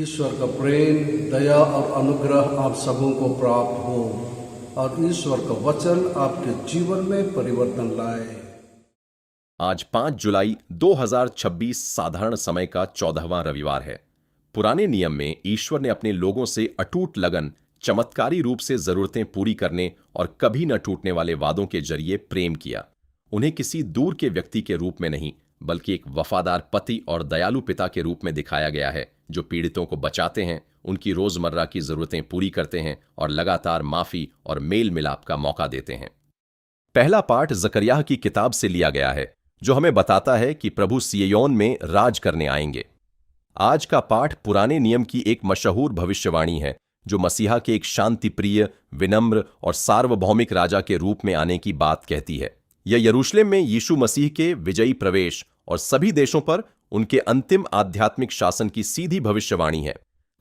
ईश्वर का प्रेम, दया और अनुग्रह आप सबों को प्राप्त हो और ईश्वर का वचन आपके जीवन में परिवर्तन लाए। आज 5 जुलाई 2026 साधारण समय का 14वां रविवार है। पुराने नियम में ईश्वर ने अपने लोगों से अटूट लगन, चमत्कारी रूप से जरूरतें पूरी करने और कभी न टूटने वाले वादों के जरिए प्रेम किया। उन्हें किसी दूर के व्यक्ति के रूप में नहीं, बल्कि एक वफादार पति और दयालु पिता के रूप में दिखाया गया है, जो पीड़ितों को बचाते हैं, उनकी रोजमर्रा की जरूरतें पूरी करते हैं और लगातार माफी और मेल मिलाप का मौका देते हैं। पहला पाठ जकरिया की किताब से लिया गया है, जो हमें बताता है कि प्रभु सिय्योन में राज करने आएंगे। आज का पाठ पुराने नियम की एक मशहूर भविष्यवाणी है, जो मसीहा के एक शांतिप्रिय, विनम्र और सार्वभौमिक राजा के रूप में आने की बात कहती है। यह यरूशलेम में यीशु मसीह के विजयी प्रवेश और सभी देशों पर उनके अंतिम आध्यात्मिक शासन की सीधी भविष्यवाणी है।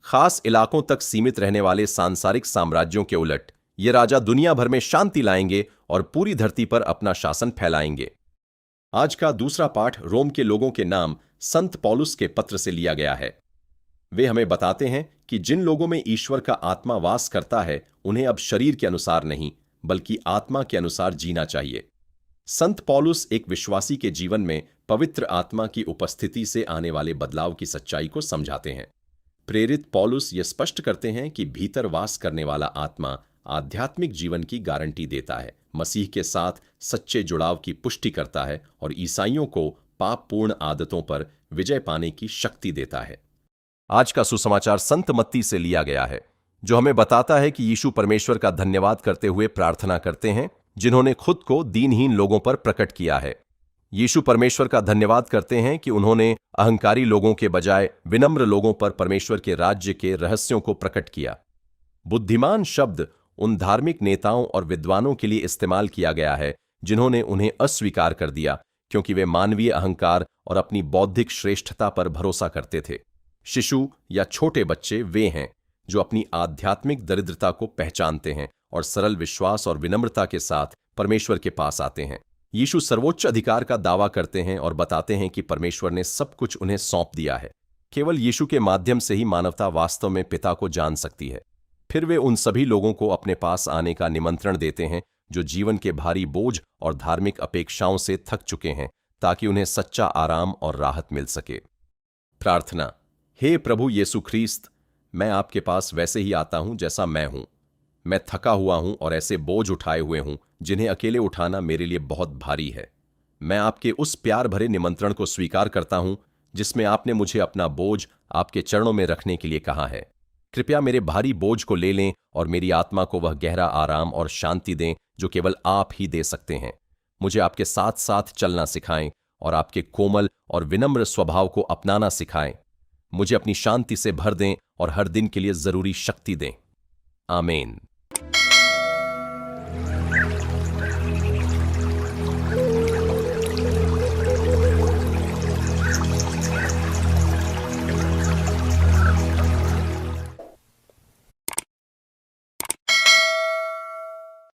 खास इलाकों तक सीमित रहने वाले सांसारिक साम्राज्यों के उलट ये राजा दुनिया भर में शांति लाएंगे और पूरी धरती पर अपना शासन फैलाएंगे। आज का दूसरा पाठ रोम के लोगों के नाम संत पौलुस के पत्र से लिया गया है। वे हमें बताते हैं कि जिन लोगों में ईश्वर का आत्मा वास करता है, उन्हें अब शरीर के अनुसार नहीं, बल्कि आत्मा के अनुसार जीना चाहिए। संत पौलुस एक विश्वासी के जीवन में पवित्र आत्मा की उपस्थिति से आने वाले बदलाव की सच्चाई को समझाते हैं। प्रेरित पौलुस यह स्पष्ट करते हैं कि भीतर वास करने वाला आत्मा आध्यात्मिक जीवन की गारंटी देता है, मसीह के साथ सच्चे जुड़ाव की पुष्टि करता है और ईसाइयों को पापपूर्ण आदतों पर विजय पाने की शक्ति देता है। आज का सुसमाचार संत मत्ती से लिया गया है, जो हमें बताता है कि यीशु परमेश्वर का धन्यवाद करते हुए प्रार्थना करते हैं, जिन्होंने खुद को दीनहीन लोगों पर प्रकट किया है। यीशु परमेश्वर का धन्यवाद करते हैं कि उन्होंने अहंकारी लोगों के बजाय विनम्र लोगों पर परमेश्वर के राज्य के रहस्यों को प्रकट किया। बुद्धिमान शब्द उन धार्मिक नेताओं और विद्वानों के लिए इस्तेमाल किया गया है, जिन्होंने उन्हें अस्वीकार कर दिया, क्योंकि वे मानवीय अहंकार और अपनी बौद्धिक श्रेष्ठता पर भरोसा करते थे। शिशु या छोटे बच्चे वे हैं जो अपनी आध्यात्मिक दरिद्रता को पहचानते हैं और सरल विश्वास और विनम्रता के साथ परमेश्वर के पास आते हैं। यीशु सर्वोच्च अधिकार का दावा करते हैं और बताते हैं कि परमेश्वर ने सब कुछ उन्हें सौंप दिया है। केवल यीशु के माध्यम से ही मानवता वास्तव में पिता को जान सकती है। फिर वे उन सभी लोगों को अपने पास आने का निमंत्रण देते हैं जो जीवन के भारी बोझ और धार्मिक अपेक्षाओं से थक चुके हैं, ताकि उन्हें सच्चा आराम और राहत मिल सके। प्रार्थना। हे प्रभु यीशु ख्रीस्त, मैं आपके पास वैसे ही आता हूं जैसा मैं हूं। मैं थका हुआ हूं और ऐसे बोझ उठाए हुए हूं जिन्हें अकेले उठाना मेरे लिए बहुत भारी है। मैं आपके उस प्यार भरे निमंत्रण को स्वीकार करता हूं जिसमें आपने मुझे अपना बोझ आपके चरणों में रखने के लिए कहा है। कृपया मेरे भारी बोझ को ले लें और मेरी आत्मा को वह गहरा आराम और शांति दें जो केवल आप ही दे सकते हैं। मुझे आपके साथ साथ चलना सिखाएं और आपके कोमल और विनम्र स्वभाव को अपनाना सिखाएं। मुझे अपनी शांति से भर दें और हर दिन के लिए जरूरी शक्ति दें। आमीन।